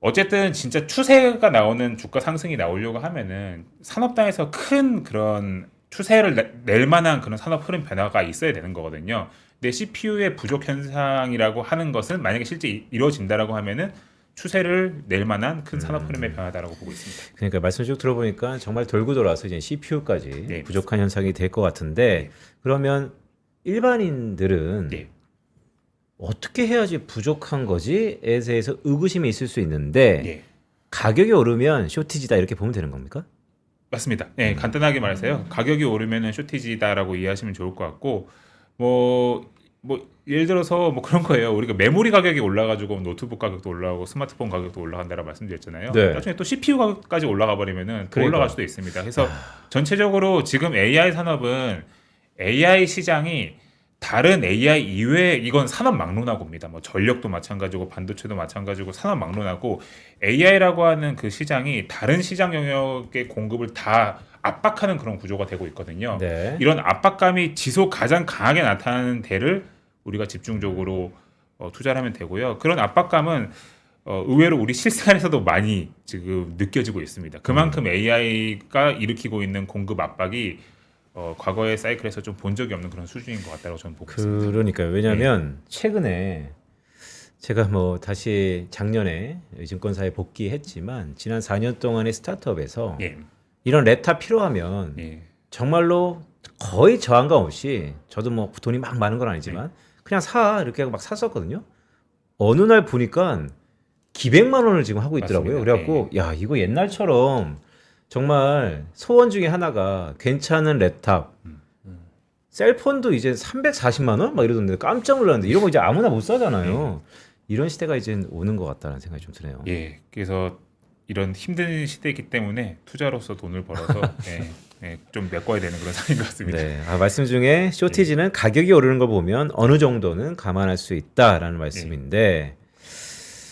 어쨌든 진짜 추세가 나오는 주가 상승이 나오려고 하면은 산업단에서 큰 그런 추세를 낼 만한 그런 산업 흐름 변화가 있어야 되는 거거든요. 근데 CPU의 부족 현상이라고 하는 것은 만약에 실제 이루어진다라고 하면은 추세를 낼 만한 큰 산업 흐름의 변화다라고 보고 있습니다. 그러니까 말씀 쭉 들어보니까 정말 돌고 돌아서 이제 CPU까지 네. 부족한 현상이 될 것 같은데 그러면 일반인들은 네. 어떻게 해야지 부족한 거지에 대해서 의구심이 있을 수 있는데 예. 가격이 오르면 쇼티지다 이렇게 보면 되는 겁니까? 맞습니다. 네, 간단하게 말해서요. 가격이 오르면은 쇼티지다라고 이해하시면 좋을 것 같고 뭐 뭐 예를 들어서 뭐 그런 거예요. 우리가 메모리 가격이 올라가지고 노트북 가격도 올라가고 스마트폰 가격도 올라간다라고 말씀드렸잖아요. 네. 나중에 또 CPU 가격까지 올라가 버리면은 더 그러니까. 올라갈 수도 있습니다. 그래서 전체적으로 지금 AI 산업은 AI 시장이 다른 AI 이외에 이건 산업 막론하고입니다. 뭐 전력도 마찬가지고 반도체도 마찬가지고 산업 막론하고 AI라고 하는 그 시장이 다른 시장 영역의 공급을 다 압박하는 그런 구조가 되고 있거든요. 네. 이런 압박감이 지속 가장 강하게 나타나는 데를 우리가 집중적으로 투자를 하면 되고요. 그런 압박감은 의외로 우리 실생활에서도 많이 지금 느껴지고 있습니다. 그만큼 AI가 일으키고 있는 공급 압박이 과거의 사이클에서 좀 본 적이 없는 그런 수준인 것 같다고 저는 보고 있습니다. 그러니까요. 왜냐하면 최근에 제가 뭐 다시 작년에 증권사에 복귀했지만 지난 4년 동안의 스타트업에서 예, 이런 랩탑 필요하면 예, 정말로 거의 저항감 없이 저도 뭐 돈이 막 많은 건 아니지만 그냥 사 이렇게 하고 막 샀었거든요. 어느 날 보니까 기백만 원을 지금 하고 있더라고요. 맞습니다. 그래갖고 야 이거 옛날처럼 정말 소원 중에 하나가 괜찮은 랩탑 셀폰도 이제 340만 원? 막 이러던데 깜짝 놀랐는데 이런 거 이제 아무나 못 사잖아요. 이런 시대가 이제 오는 것 같다는 생각이 좀 드네요. 예. 그래서 이런 힘든 시대이기 때문에 투자로서 돈을 벌어서 좀 메꿔야 되는 그런 상황인 것 같습니다. 네, 말씀 중에 쇼티지는 가격이 오르는 걸 보면 어느 정도는 감안할 수 있다라는 말씀인데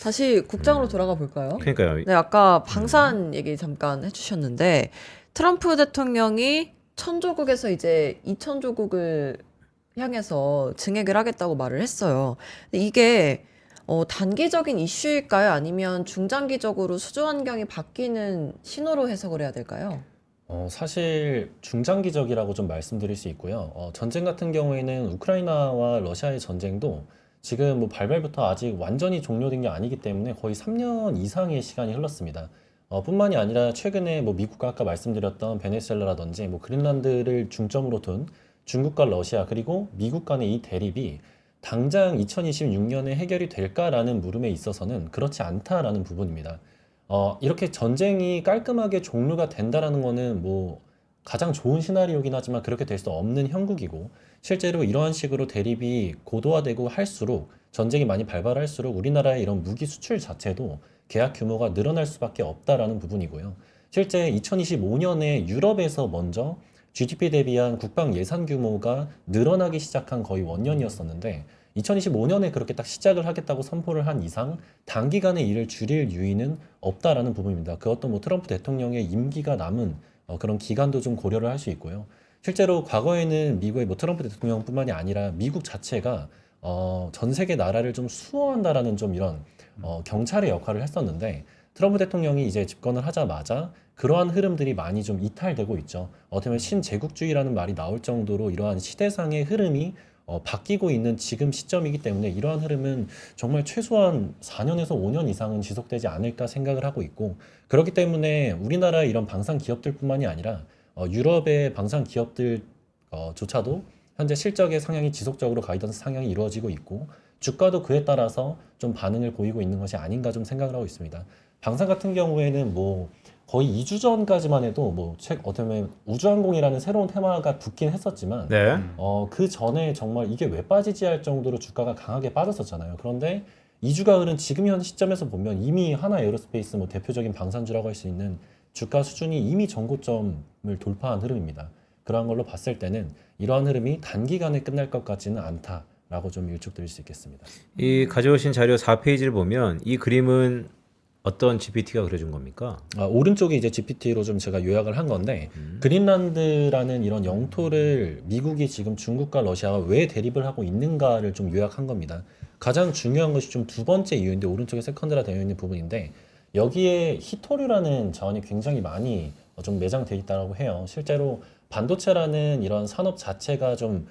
다시 국장으로 돌아가 볼까요? 그러니까요. 네, 아까 방산 얘기 잠깐 해주셨는데 트럼프 대통령이 1000조국에서 이제 2000조국을 향해서 증액을 하겠다고 말을 했어요. 근데 이게 단기적인 이슈일까요? 아니면 중장기적으로 수주 환경이 바뀌는 신호로 해석을 해야 될까요? 사실 중장기적이라고 좀 말씀드릴 수 있고요. 전쟁 같은 경우에는 우크라이나와 러시아의 전쟁도 지금 뭐 발발부터 아직 완전히 종료된 게 아니기 때문에 거의 3년 이상의 시간이 흘렀습니다. 뿐만이 아니라 최근에 뭐 미국과 아까 말씀드렸던 베네수엘라라든지 뭐 그린란드를 중점으로 둔 중국과 러시아 그리고 미국 간의 이 대립이 당장 2026년에 해결이 될까라는 물음에 있어서는 그렇지 않다라는 부분입니다. 이렇게 전쟁이 깔끔하게 종료가 된다라는 거는 뭐 가장 좋은 시나리오긴 하지만 그렇게 될 수 없는 형국이고 실제로 이러한 식으로 대립이 고도화되고 할수록 전쟁이 많이 발발할수록 우리나라의 이런 무기 수출 자체도 계약 규모가 늘어날 수밖에 없다라는 부분이고요. 실제 2025년에 유럽에서 먼저 GDP 대비한 국방 예산 규모가 늘어나기 시작한 거의 원년이었었는데 2025년에 그렇게 딱 시작을 하겠다고 선포를 한 이상 단기간에 이를 줄일 유의는 없다라는 부분입니다. 그것도 뭐 트럼프 대통령의 임기가 남은 그런 기간도 좀 고려를 할 수 있고요. 실제로 과거에는 미국의 뭐 트럼프 대통령뿐만이 아니라 미국 자체가 전 세계 나라를 좀 수호한다라는 좀 이런 경찰의 역할을 했었는데 트럼프 대통령이 이제 집권을 하자마자 그러한 흐름들이 많이 좀 이탈되고 있죠. 어떻게 보면 신제국주의라는 말이 나올 정도로 이러한 시대상의 흐름이 바뀌고 있는 지금 시점이기 때문에 이러한 흐름은 정말 최소한 4년에서 5년 이상은 지속되지 않을까 생각을 하고 있고 그렇기 때문에 우리나라의 이런 방산 기업들뿐만이 아니라 유럽의 방산 기업들 조차도 현재 실적의 상향이 지속적으로 가이던스 상향이 이루어지고 있고 주가도 그에 따라서 좀 반응을 보이고 있는 것이 아닌가 좀 생각을 하고 있습니다. 방산 같은 경우에는 뭐 거의 2주 전까지만 해도 뭐 어떻게 보면 우주항공이라는 새로운 테마가 붙긴 했었지만 네. 그 전에 정말 이게 왜 빠지지 할 정도로 주가가 강하게 빠졌었잖아요. 그런데 2주가 흐른 지금 현 시점에서 보면 이미 하나 에어로스페이스 뭐 대표적인 방산주라고 할 수 있는 주가 수준이 이미 전고점을 돌파한 흐름입니다. 그러한 걸로 봤을 때는 이러한 흐름이 단기간에 끝날 것 같지는 않다라고 좀 일축드릴 수 있겠습니다. 이 가져오신 자료 4페이지를 보면 이 그림은 어떤 GPT가 그려준 겁니까? 오른쪽이 이제 GPT로 좀 제가 요약을 한 건데 그린란드라는 이런 영토를 미국이 지금 중국과 러시아가 왜 대립을 하고 있는가를 좀 요약한 겁니다. 가장 중요한 것이 좀 두 번째 이유인데 오른쪽에 세컨드라 되어 있는 부분인데 여기에 히토류라는 자원이 굉장히 많이 좀 매장되어 있다고 해요. 실제로 반도체라는 이런 산업 자체가 좀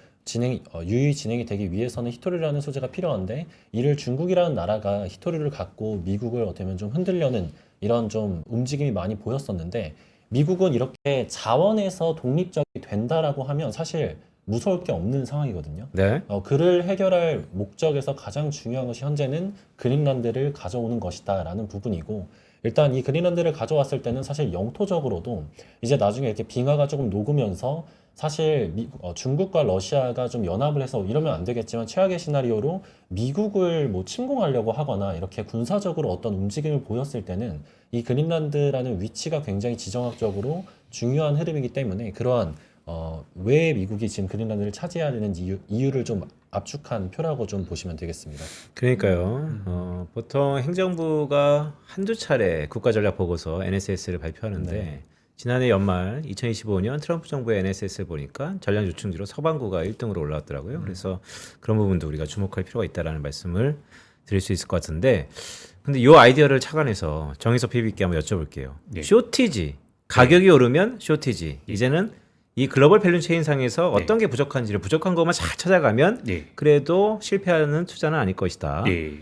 유의 진행이 되기 위해서는 히토류라는 소재가 필요한데 이를 중국이라는 나라가 히토류를 갖고 미국을 어떻게 보면 좀 흔들려는 이런 좀 움직임이 많이 보였었는데 미국은 이렇게 자원에서 독립적이 된다라고 하면 사실 무서울 게 없는 상황이거든요. 네. 그를 해결할 목적에서 가장 중요한 것이 현재는 그린란드를 가져오는 것이다라는 부분이고 일단 이 그린란드를 가져왔을 때는 사실 영토적으로도 이제 나중에 이렇게 빙하가 조금 녹으면서 사실 중국과 러시아가 좀 연합을 해서 이러면 안 되겠지만 최악의 시나리오로 미국을 뭐 침공하려고 하거나 이렇게 군사적으로 어떤 움직임을 보였을 때는 이 그린란드라는 위치가 굉장히 지정학적으로 중요한 흐름이기 때문에 그러한 왜 미국이 지금 그린란드를 차지해야 되는지 이유를 좀 압축한 표라고 좀 보시면 되겠습니다. 그러니까요. 보통 행정부가 한두 차례 국가전략보고서 NSS를 발표하는데 네. 지난해 연말 2025년 트럼프 정부의 NSS를 보니까 전략 요충지로 서반구가 1등으로 올라왔더라고요. 그래서 그런 부분도 우리가 주목할 필요가 있다라는 말씀을 드릴 수 있을 것 같은데, 근데 이 아이디어를 착안해서 정의석 PB께 한번 여쭤볼게요. 네. 쇼티지, 가격이 오르면 쇼티지. 이제는 이 글로벌 밸류 체인상에서 어떤 게 부족한지를 부족한 것만 잘 찾아가면 예. 그래도 실패하는 투자는 아닐 것이다. 예.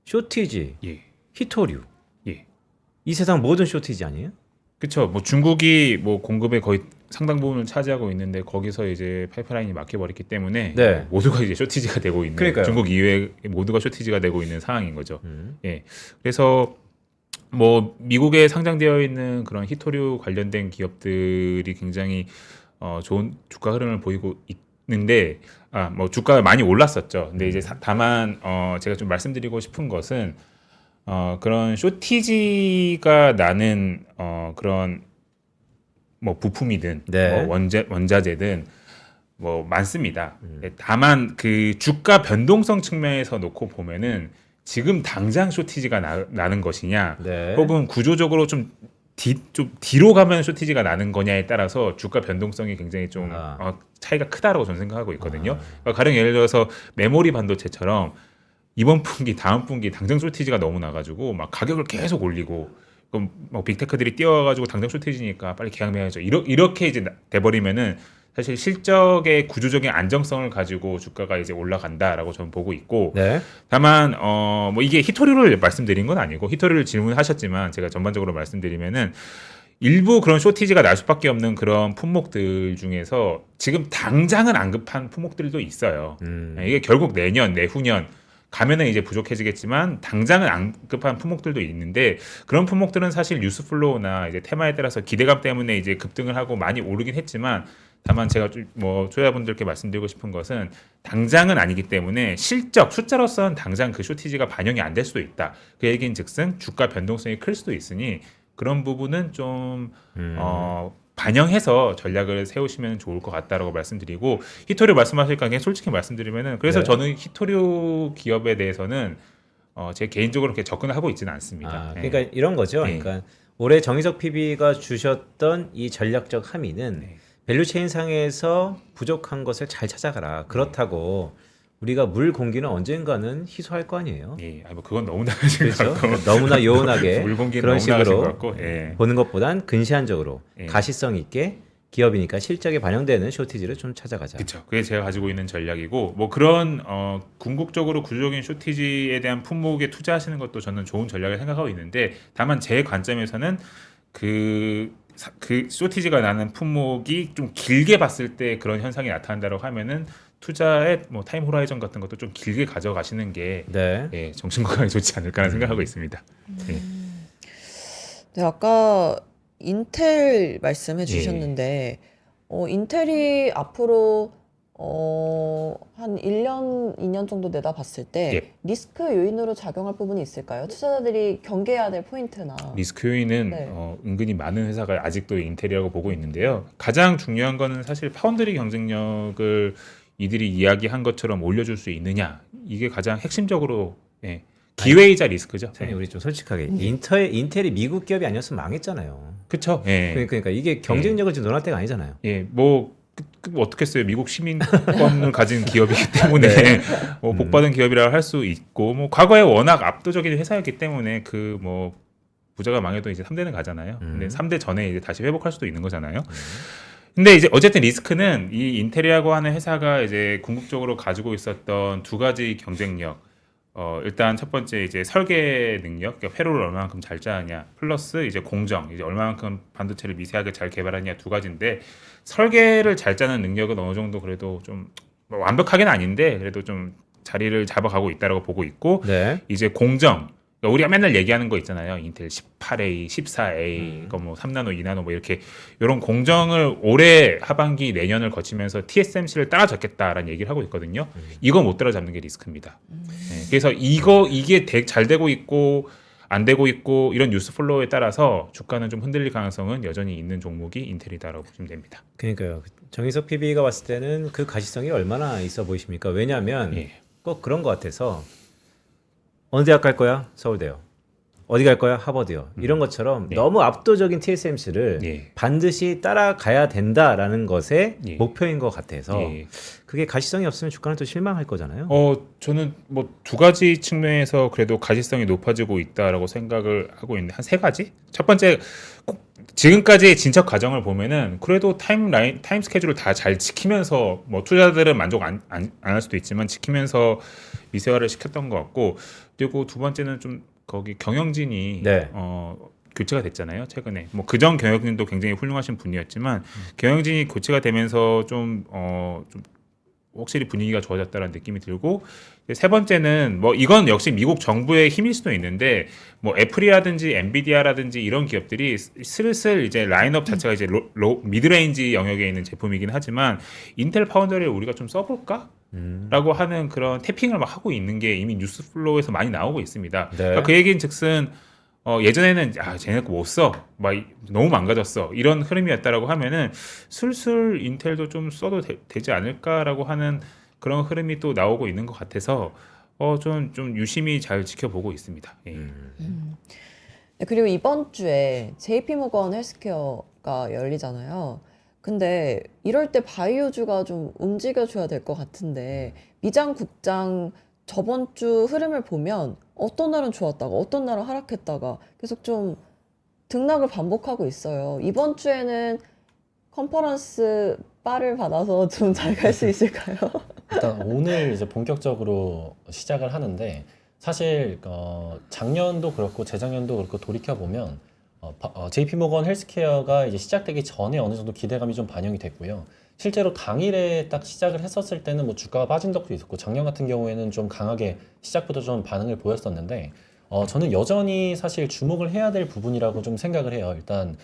쇼티지, 예. 히토류. 예. 이 세상 모든 쇼티지 아니에요? 그렇죠. 뭐 중국이 뭐 공급의 거의 상당 부분을 차지하고 있는데 거기서 이제 파이프라인이 막혀버렸기 때문에 네. 모두가 이제 쇼티지가 되고 있는 그러니까요. 중국 이외에 모두가 쇼티지가 되고 있는 상황인 거죠. 예. 그래서 뭐 미국에 상장되어 있는 그런 히토류 관련된 기업들이 굉장히 좋은 주가 흐름을 보이고 있는데 뭐 주가가 많이 올랐었죠. 근데 이제 다만 제가 좀 말씀드리고 싶은 것은 그런 쇼티지가 나는 그런 뭐 부품이든 네. 뭐 원자재든 뭐 많습니다. 다만 그 주가 변동성 측면에서 놓고 보면은 지금 당장 쇼티지가 나는 것이냐, 네. 혹은 구조적으로 좀 뒤로 가면 쇼티지가 나는 거냐에 따라서 주가 변동성이 굉장히 좀 차이가 크다라고 저는 생각하고 있거든요. 그러니까 가령 예를 들어서 메모리 반도체처럼 이번 분기, 다음 분기 당장 쇼티지가 너무 나가지고 막 가격을 계속 올리고, 그럼 뭐 빅테크들이 뛰어와가지고 당장 쇼티지니까 빨리 계약매야죠. 이렇게 이제 돼버리면은 사실 실적의 구조적인 안정성을 가지고 주가가 이제 올라간다라고 저는 보고 있고, 네. 다만 뭐 이게 히토류를 말씀드린 건 아니고 히토류를 질문하셨지만 제가 전반적으로 말씀드리면은 일부 그런 쇼티지가 날 수밖에 없는 그런 품목들 중에서 지금 당장은 안 급한 품목들도 있어요. 이게 결국 내년, 내후년 가면은 이제 부족해지겠지만 당장은 안 급한 품목들도 있는데, 그런 품목들은 사실 뉴스플로우나 이제 테마에 따라서 기대감 때문에 이제 급등을 하고 많이 오르긴 했지만, 다만 제가 뭐 투자자분들께 말씀드리고 싶은 것은 당장은 아니기 때문에 실적 숫자로서는 당장 그 쇼티지가 반영이 안 될 수도 있다. 그 얘기인즉슨 주가 변동성이 클 수도 있으니 그런 부분은 좀 반영해서 전략을 세우시면 좋을 것 같다라고 말씀드리고, 히토류 말씀하실까 그냥 솔직히 말씀드리면은 그래서 네. 저는 히토류 기업에 대해서는 제 개인적으로 그렇게 접근을 하고 있지는 않습니다. 그러니까 이런 거죠. 네. 그러니까 올해 정의석 PB가 주셨던 이 전략적 함의는 밸류체인 상에서 부족한 것을 잘 찾아가라. 그렇다고 우리가 물 공기는 언젠가는 희소할 거 아니에요. 예, 뭐 그건 너무 나가신 것 그렇죠. 같고, 너무나 요원하게 물공기는 그런 너무 나가신 것 식으로 같고, 예. 보는 것보단 근시안적으로 예. 가시성 있게 기업이니까 실적에 반영되는 쇼티지를 좀 찾아가자. 그렇죠. 그게 제가 가지고 있는 전략이고, 뭐 그런 궁극적으로 구조적인 쇼티지에 대한 품목에 투자하시는 것도 저는 좋은 전략을 생각하고 있는데, 다만 제 관점에서는 그 쇼티지가 나는 품목이 좀 길게 봤을 때 그런 현상이 나타난다고 하면은 투자의 뭐 타임 호라이즌 같은 것도 좀 길게 가져가시는 게 네. 예, 정신 건강에 좋지 않을까라는 생각하고 있습니다. 예. 네, 아까 인텔 말씀해 주셨는데 인텔이 앞으로 한 1년, 2년 정도 내다봤을 때 예. 리스크 요인으로 작용할 부분이 있을까요? 투자자들이 경계해야 될 포인트나. 리스크 요인은 네. 은근히 많은 회사가 아직도 인텔이라고 보고 있는데요. 가장 중요한 거는 사실 파운드리 경쟁력을 이들이 이야기한 것처럼 올려줄 수 있느냐, 이게 가장 핵심적으로 기회이자 리스크죠. 사장님 우리 좀 솔직하게 인텔이 미국 기업이 아니었으면 망했잖아요. 그렇죠. 예. 그러니까 이게 경쟁력을 지금 논할 때가 아니잖아요. 예, 뭐 어떻겠어요. 미국 시민권을 가진 기업이기 때문에 뭐 복받은 기업이라 할 수 있고, 뭐 과거에 워낙 압도적인 회사였기 때문에 그 뭐 부자가 망해도 이제 3대는 가잖아요. 근데 3대 전에 이제 다시 회복할 수도 있는 거잖아요. 근데 이제 어쨌든 리스크는 이 인텔이라고 하는 회사가 이제 궁극적으로 가지고 있었던 두 가지 경쟁력. 일단 첫 번째 이제 설계 능력, 그러니까 회로를 얼마만큼 잘 짜느냐, 플러스 이제 공정, 이제 얼마만큼 반도체를 미세하게 잘 개발하느냐, 두 가지인데, 설계를 잘 짜는 능력은 어느 정도 그래도 좀 완벽하게는 아닌데 그래도 좀 자리를 잡아가고 있다라고 보고 있고, 네. 이제 공정, 그러니까 우리가 맨날 얘기하는 거 있잖아요. 인텔 18A, 14A, 뭐 3나노, 2나노 뭐 이렇게 이런 공정을 올해 하반기 내년을 거치면서 TSMC를 따라잡겠다라는 얘기를 하고 있거든요. 이거 못 따라잡는 게 리스크입니다. 네, 그래서 이게 잘 되고 있고 안 되고 있고 이런 뉴스 플로우에 따라서 주가는 좀 흔들릴 가능성은 여전히 있는 종목이 인텔이다라고 보시면 됩니다. 그러니까요. 정희석 PB가 봤을 때는 그 가시성이 얼마나 있어 보이십니까? 왜냐하면 예. 꼭 그런 것 같아서 어느 대학 갈 거야? 서울대요. 어디 갈 거야? 하버드요. 이런 것처럼 네. 너무 압도적인 TSMC를 예. 반드시 따라가야 된다라는 것의 예. 목표인 것 같아서 예. 그게 가시성이 없으면 주가는 또 실망할 거잖아요. 저는 뭐 두 가지 측면에서 그래도 가시성이 높아지고 있다라고 생각을 하고 있는데 한 세 가지. 첫 번째, 지금까지의 진척 과정을 보면은 그래도 타임 스케줄을 다 잘 지키면서 뭐 투자자들은 만족 안 할 수도 있지만 지키면서 미세화를 시켰던 것 같고, 그리고 두 번째는 좀 거기 경영진이 네. 교체가 됐잖아요 최근에. 뭐 그전 경영진도 굉장히 훌륭하신 분이었지만 경영진이 교체가 되면서 좀 확실히 분위기가 좋아졌다는 느낌이 들고, 세 번째는 뭐 이건 역시 미국 정부의 힘일 수도 있는데 뭐 애플이라든지 엔비디아라든지 이런 기업들이 슬슬 이제 라인업 자체가 이제 미드레인지 영역에 있는 제품이긴 하지만 인텔 파운더리를 우리가 좀 써볼까? 라고 하는 그런 태핑을 막 하고 있는 게 이미 뉴스 플로우에서 많이 나오고 있습니다. 네. 그러니까 그 얘기는 즉슨 예전에는 쟤네 거 못 써, 막 너무 망가졌어 이런 흐름이었다라고 하면은 슬슬 인텔도 좀 써도 되지 않을까라고 하는 그런 흐름이 또 나오고 있는 것 같아서 좀 유심히 잘 지켜보고 있습니다. 예. 네, 그리고 이번 주에 JP모건 헬스케어가 열리잖아요. 근데 이럴 때 바이오주가 좀 움직여줘야 될 것 같은데 미장 국장 저번 주 흐름을 보면 어떤 날은 좋았다가 어떤 날은 하락했다가 계속 좀 등락을 반복하고 있어요. 이번 주에는 컨퍼런스 바를 받아서 좀 잘 갈 수 있을까요? 일단 오늘 이제 본격적으로 시작을 하는데 사실 작년도 그렇고 재작년도 그렇고 돌이켜 보면 JP모건 헬스케어가 이제 시작되기 전에 어느 정도 기대감이 좀 반영이 됐고요. 실제로 당일에 딱 시작을 했었을 때는 뭐 주가가 빠진 적도 있었고 작년 같은 경우에는 좀 강하게 시작부터 좀 반응을 보였었는데 저는 여전히 사실 주목을 해야 될 부분이라고 좀 생각을 해요. 일단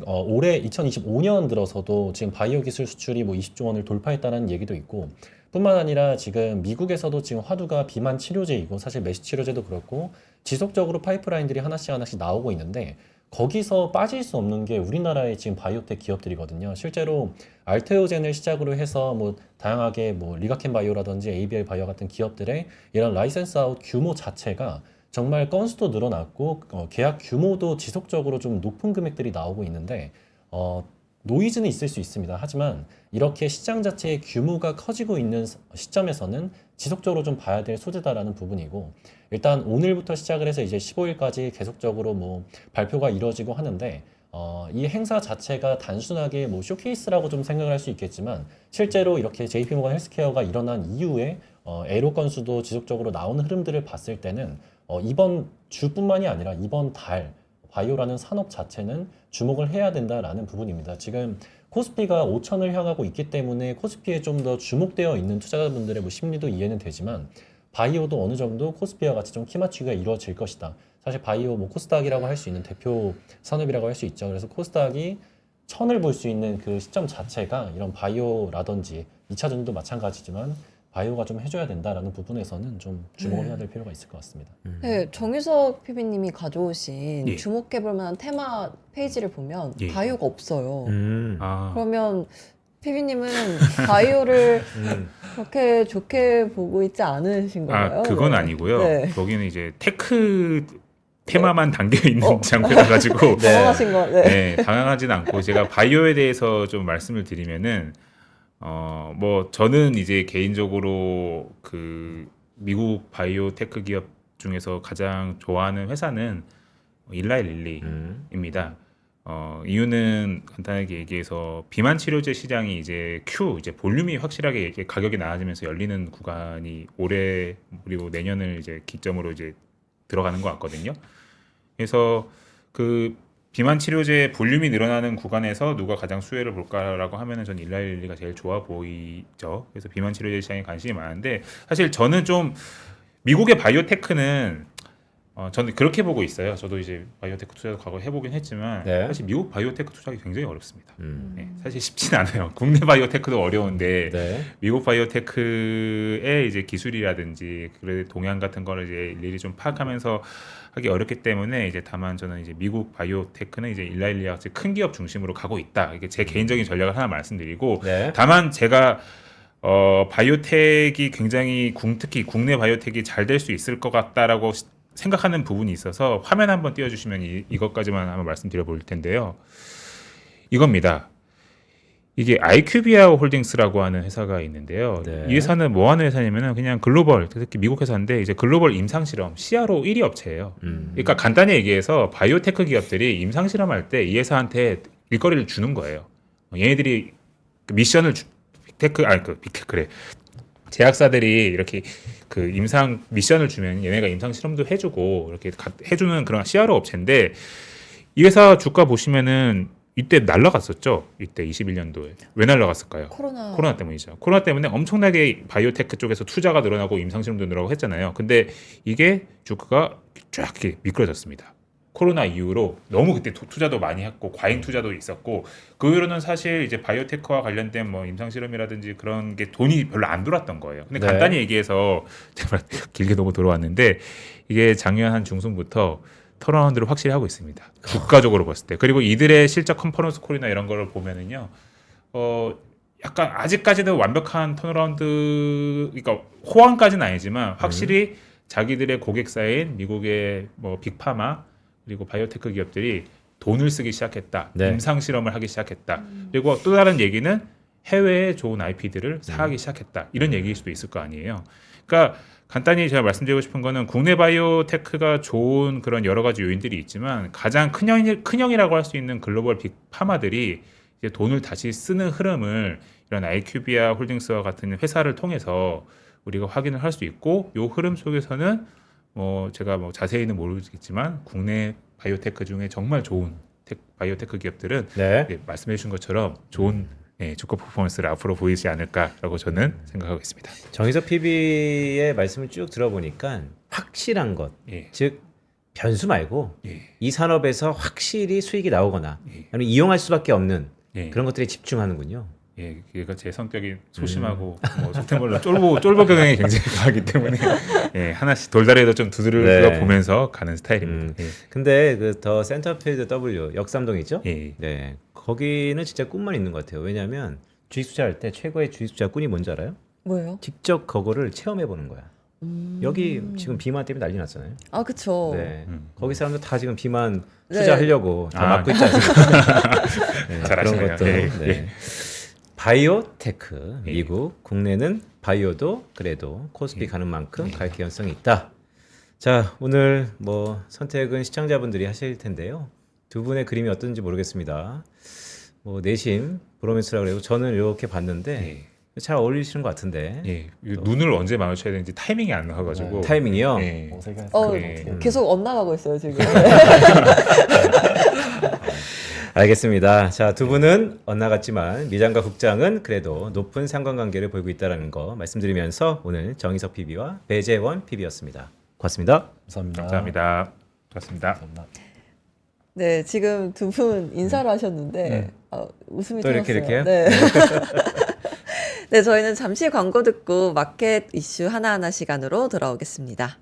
올해 2025년 들어서도 지금 바이오 기술 수출이 뭐 20조 원을 돌파했다는 얘기도 있고, 뿐만 아니라 지금 미국에서도 지금 화두가 비만 치료제이고 사실 메시 치료제도 그렇고 지속적으로 파이프라인들이 하나씩 나오고 있는데 거기서 빠질 수 없는 게 우리나라의 지금 바이오텍 기업들이거든요. 실제로 알테오젠을 시작으로 해서 뭐 다양하게 뭐 리가켄 바이오라든지 ABL 바이오 같은 기업들의 이런 라이센스 아웃 규모 자체가 정말 건수도 늘어났고 계약 규모도 지속적으로 좀 높은 금액들이 나오고 있는데 노이즈는 있을 수 있습니다. 하지만 이렇게 시장 자체의 규모가 커지고 있는 시점에서는 지속적으로 좀 봐야 될 소재다라는 부분이고, 일단 오늘부터 시작을 해서 이제 15일까지 계속적으로 뭐 발표가 이루어지고 하는데 이 행사 자체가 단순하게 뭐 쇼케이스라고 좀 생각을 할 수 있겠지만 실제로 이렇게 JP모건 헬스케어가 일어난 이후에 애로 건수도 지속적으로 나오는 흐름들을 봤을 때는 이번 주뿐만이 아니라 이번 달 바이오라는 산업 자체는 주목을 해야 된다라는 부분입니다. 지금 코스피가 5천을 향하고 있기 때문에 코스피에 좀 더 주목되어 있는 투자자분들의 뭐 심리도 이해는 되지만 바이오도 어느 정도 코스피와 같이 좀 키맞추기가 이루어질 것이다. 사실 바이오 뭐 코스닥이라고 할 수 있는 대표 산업이라고 할 수 있죠. 그래서 코스닥이 1000을 볼 수 있는 그 시점 자체가 이런 바이오라든지 2차전지도 마찬가지지만 바이오가 좀 해줘야 된다라는 부분에서는 좀 주목을 해야 될 필요가 있을 것 같습니다. 네, 정유석 PB님이 가져오신 예. 주목해볼 만한 테마 페이지를 보면 예. 바이오가 없어요. 아, 그러면 PB님은 바이오를 그렇게 좋게 보고 있지 않으신 건가요? 그건 네. 아니고요. 네. 거기는 이제 테크 테마만 담겨 있는 장표라 가지고 당황하신 거. 네. 네, 당황하진 않고 제가 바이오에 대해서 좀 말씀을 드리면은 뭐 저는 이제 개인적으로 그 미국 바이오 테크 기업 중에서 가장 좋아하는 회사는 일라이 릴리입니다. 이유는 간단하게 얘기해서 비만 치료제 시장이 이제 이제 볼륨이 확실하게 이렇게 가격이 나아지면서 열리는 구간이 올해 그리고 내년을 이제 기점으로 이제 들어가는 것 같거든요. 그래서 그 비만 치료제 볼륨이 늘어나는 구간에서 누가 가장 수혜를 볼까라고 하면은 전 일라일리가 제일 좋아 보이죠. 그래서 비만 치료제 시장에 관심이 많은데 사실 저는 좀 미국의 바이오테크는 저는 그렇게 보고 있어요. 저도 이제 바이오테크 투자도 과거에 해보긴 했지만 네. 사실 미국 바이오테크 투자하기 굉장히 어렵습니다. 음. 네, 사실 쉽진 않아요. 국내 바이오테크도 어려운데 네. 미국 바이오테크의 이제 기술이라든지 그래 동향 같은 거를 이제 일일이 좀 파악하면서 하기 어렵기 때문에 이제 다만 저는 이제 미국 바이오테크는 이제 일라일리아 같이 큰 기업 중심으로 가고 있다. 이게 제 개인적인 전략을 하나 말씀드리고 네. 다만 제가 바이오텍이 굉장히 특히 국내 바이오텍이 잘 될 수 있을 것 같다라고 생각하는 부분이 있어서 화면 한번 띄워주시면 이것까지만 한번 말씀드려 볼 텐데요. 이겁니다. 이게 아이큐비아 홀딩스라고 하는 회사가 있는데요. 네. 이 회사는 뭐 하는 회사냐면은 그냥 글로벌, 특히 미국 회사인데 이제 글로벌 임상 실험 CRO 1위 업체예요. 그러니까 간단히 얘기해서 바이오테크 기업들이 임상 실험할 때 이 회사한테 일거리를 주는 거예요. 얘네들이 그 미션을 빅테크래. 제약사들이 이렇게 그 임상 미션을 주면 얘네가 임상 실험도 해주고 이렇게 해주는 그런 CRO 업체인데 이 회사 주가 보시면은 이때 날라갔었죠. 이때 21년도에 왜 날라갔을까요? 코로나 때문이죠. 코로나 때문에 엄청나게 바이오테크 쪽에서 투자가 늘어나고 임상 실험도 늘어나고 했잖아요. 근데 이게 주가가 쫙 이렇게 미끄러졌습니다. 코로나 이후로 너무 그때 투자도 많이 했고 과잉 투자도 있었고 그 이후로는 사실 이제 바이오테크와 관련된 뭐 임상 실험이라든지 그런 게 돈이 별로 안 돌았던 거예요. 근데 네. 간단히 얘기해서 정말 길게 너무 돌아왔는데 이게 작년 한 중순부터 턴어라운드를 확실히 하고 있습니다. 주가적으로 봤을 때. 그리고 이들의 실적 컨퍼런스 콜이나 이런 거를 보면은요. 약간 아직까지도 완벽한 턴어라운드 그러니까 호황까지는 아니지만 확실히 자기들의 고객사인 미국의 뭐 빅파마 그리고 바이오테크 기업들이 돈을 쓰기 시작했다. 네. 임상 실험을 하기 시작했다. 그리고 또 다른 얘기는 해외에 좋은 IP들을 사기 시작했다. 이런 얘기일 수도 있을 거 아니에요. 그러니까 간단히 제가 말씀드리고 싶은 거는 국내 바이오테크가 좋은 그런 여러 가지 요인들이 있지만 가장 큰형이라고 할 수 있는 글로벌 빅파마들이 이제 돈을 다시 쓰는 흐름을 이런 아이큐비아 홀딩스와 같은 회사를 통해서 우리가 확인을 할 수 있고 이 흐름 속에서는 제가 자세히는 모르겠지만 국내 바이오테크 중에 정말 좋은 바이오테크 기업들은 네. 말씀해 주신 것처럼 좋은 주가 퍼포먼스를 앞으로 보이지 않을까라고 저는 생각하고 있습니다. 정희석 PB의 말씀을 쭉 들어보니까 확실한 것, 예. 즉 변수 말고 예. 이 산업에서 확실히 수익이 나오거나 예. 아니면 이용할 수밖에 없는 예. 그런 것들에 집중하는군요. 예, 그러니까 제 성격이 소심하고 속된 말로 쫄보 경향이 굉장히 강하기 때문에 하나씩 돌다리에도 좀 두드려 네. 보면서 가는 스타일입니다. 근데 그 더 센터필드 W 역삼동 있죠? 예. 네, 거기는 진짜 꿈만 있는 것 같아요. 왜냐하면 주식 투자할 때 최고의 주식 투자 꾼이 뭔지 알아요? 뭐예요? 직접 그거를 체험해 보는 거야. 여기 지금 비만 때문에 난리 났잖아요. 아, 그쵸. 네, 거기 사람들 다 지금 비만 네. 투자하려고 다 아. 막고 있지 않습니까? 네, 잘하시네요. 그런 것도. 예, 네. 예. 바이오테크 예. 미국 국내는 바이오도 그래도 코스피 가는 만큼 갈 개연성이 있다. 자, 오늘 뭐 선택은 시청자분들이 하실 텐데요. 두 분의 그림이 어떤지 모르겠습니다. 뭐 내심 브로맨스라고 그래도 저는 이렇게 봤는데 잘 어울리시는 것 같은데. 예. 눈을 언제 마주쳐야 되는지 타이밍이 안 나와가지고 타이밍이요? 예. 계속 엇나가고 있어요, 지금. 알겠습니다. 자, 두 분은 엇나갔지만 미장과 국장은 그래도 높은 상관관계를 보이고 있다는 거 말씀드리면서 오늘 정희석 PB와 배재원 PB였습니다. 고맙습니다. 감사합니다. 감사합니다. 좋습니다. 감사합니다. 네, 지금 두 분 인사를 하셨는데 웃음이 또 이렇게 터졌어요. 이렇게요? 네. 네, 저희는 잠시 광고 듣고 마켓 이슈 하나하나 시간으로 돌아오겠습니다.